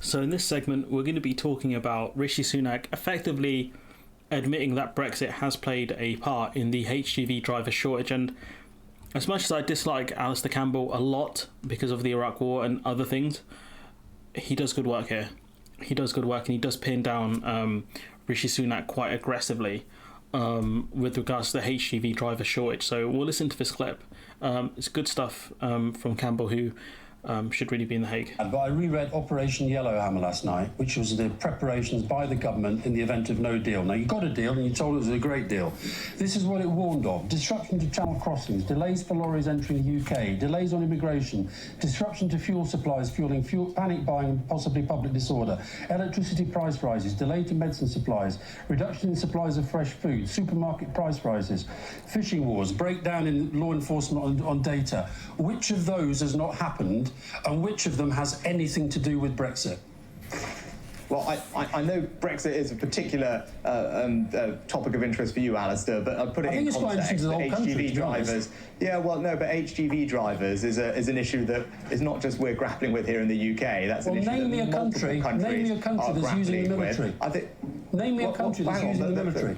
So in this segment, we're going to be talking about Rishi Sunak effectively admitting that Brexit has played a part in the HGV driver shortage. And as much as I dislike Alistair Campbell a lot because of the Iraq War and other things, he does good work here. He does good work, and he does pin down Rishi Sunak quite aggressively with regards to the HGV driver shortage. So we'll listen to this clip. It's good stuff from Campbell, who should really be in The Hague. But I reread Operation Yellowhammer last night, which was the preparations by the government in the event of no deal. Now, you got a deal and you told it was a great deal. This is what it warned of: disruption to channel crossings, delays for lorries entering the UK, delays on immigration, disruption to fuel supplies fueling panic buying and possibly public disorder, electricity price rises, delay to medicine supplies, reduction in supplies of fresh food, supermarket price rises, fishing wars, breakdown in law enforcement on data. Which of those has not happened? And which of them has anything to do with Brexit? Well, I know Brexit is a particular topic of interest for you, Alistair, but I'll put it in context. The HGV drivers. Yeah, well, no, but HGV drivers is an issue that is not just we're grappling with here in the UK. That's an issue that multiple countries name me a country that's using the military. Name me a country that's using the military.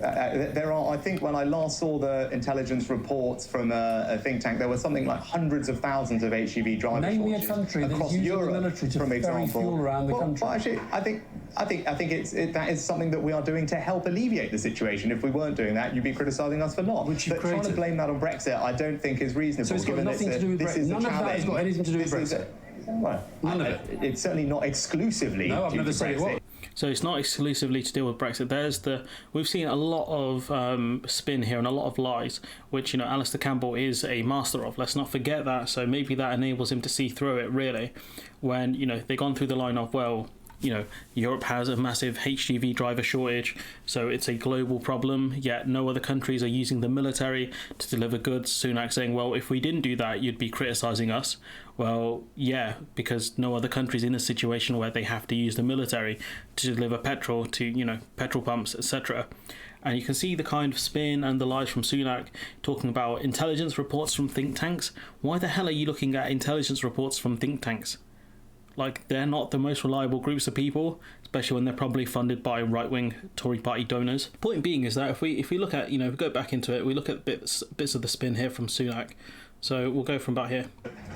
There are, I think, when I last saw the intelligence reports from a think tank, there were something like hundreds of thousands of HGV drivers. Name me a country that's using the military to ferry fuel around the country. Well, actually, I think that is something that we are doing to help alleviate the situation. If we weren't doing that, you'd be criticising us for not. Which you created. Trying to blame that on Brexit, I don't think is reasonable. So it's got nothing to do with Brexit. None of that has got anything to do with Brexit. Well, none of it. It's certainly not exclusively. No, I've never said it was. So it's not exclusively to deal with Brexit. We've seen a lot of spin here and a lot of lies, which, Alistair Campbell is a master of. Let's not forget that. So maybe that enables him to see through it, really, when, they've gone through the line of, well, Europe has a massive HGV driver shortage, so it's a global problem, yet no other countries are using the military to deliver goods. Sunak saying, well, if we didn't do that, you'd be criticising us. Well, yeah, because no other country's in a situation where they have to use the military to deliver petrol to, petrol pumps, etc. And you can see the kind of spin and the lies from Sunak talking about intelligence reports from think tanks. Why the hell are you looking at intelligence reports from think tanks? Like, they're not the most reliable groups of people, especially when they're probably funded by right-wing Tory party donors. Point being is that if we look at, we go back into it, we look at bits of the spin here from Sunak. So we'll go from about here.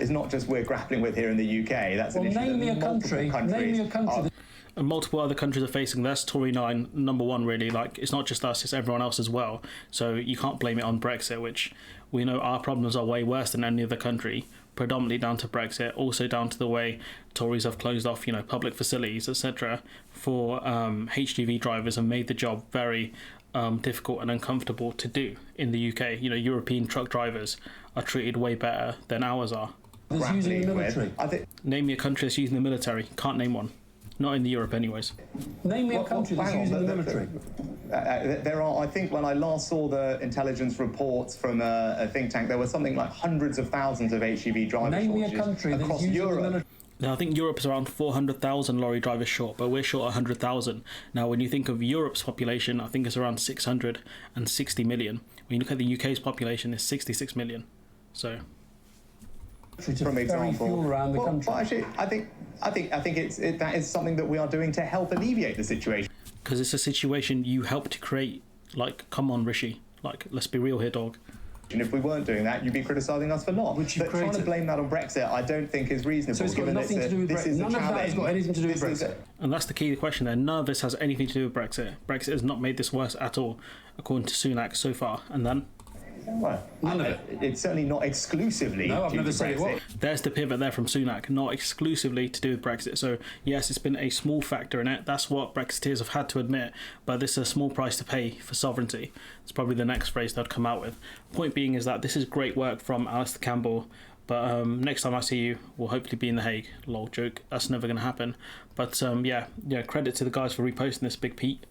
It's not just we're grappling with here in the UK. That's an issue name me a country. Name me a country. And multiple other countries are facing this. Tory 9, number one, really. Like, it's not just us, it's everyone else as well. So you can't blame it on Brexit, which we know our problems are way worse than any other country, predominantly down to Brexit, also down to the way Tories have closed off, public facilities, etc. for HGV drivers and made the job very difficult and uncomfortable to do in the UK. European truck drivers are treated way better than ours are. Using the military. Name me a country that's using the military. Can't name one. Not in Europe, anyways. Name me a country that's using the military. There are, I think, when I last saw the intelligence reports from a think tank, there were something like hundreds of thousands of HGV drivers. Name me a country that's using the military. Now, I think Europe's around 400,000 lorry drivers short, but we're short 100,000. Now, when you think of Europe's population, I think it's around 660 million. When you look at the UK's population, it's 66 million. So, from example, fuel around the country. Well, actually, I think that is something that we are doing to help alleviate the situation. Because it's a situation you helped to create. Like, come on, Rishi. Like, let's be real here, dog. And if we weren't doing that, you'd be criticising us for not. Which you but trying to blame that on Brexit, I don't think is reasonable. So it's got nothing to do with Brexit. None of that has got anything to do with Brexit. And that's the key question there. None of this has anything to do with Brexit. Brexit has not made this worse at all, according to Sunak so far. And then? Well, none of it. It's certainly not exclusively. No, I've never said it was. There's the pivot there from Sunak, not exclusively to do with Brexit. So yes, it's been a small factor in it. That's what Brexiteers have had to admit. But this is a small price to pay for sovereignty. It's probably the next phrase they'd come out with. Point being is that this is great work from Alistair Campbell. But next time I see you, we'll hopefully be in The Hague. Lol, joke. That's never going to happen. But yeah, credit to the guys for reposting this, Big Pete.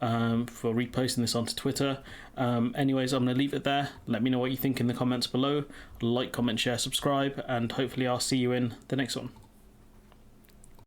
For reposting this onto Twitter. Anyways, I'm going to leave it there. Let me know what you think in the comments below. Like, comment, share, subscribe, and hopefully I'll see you in the next one.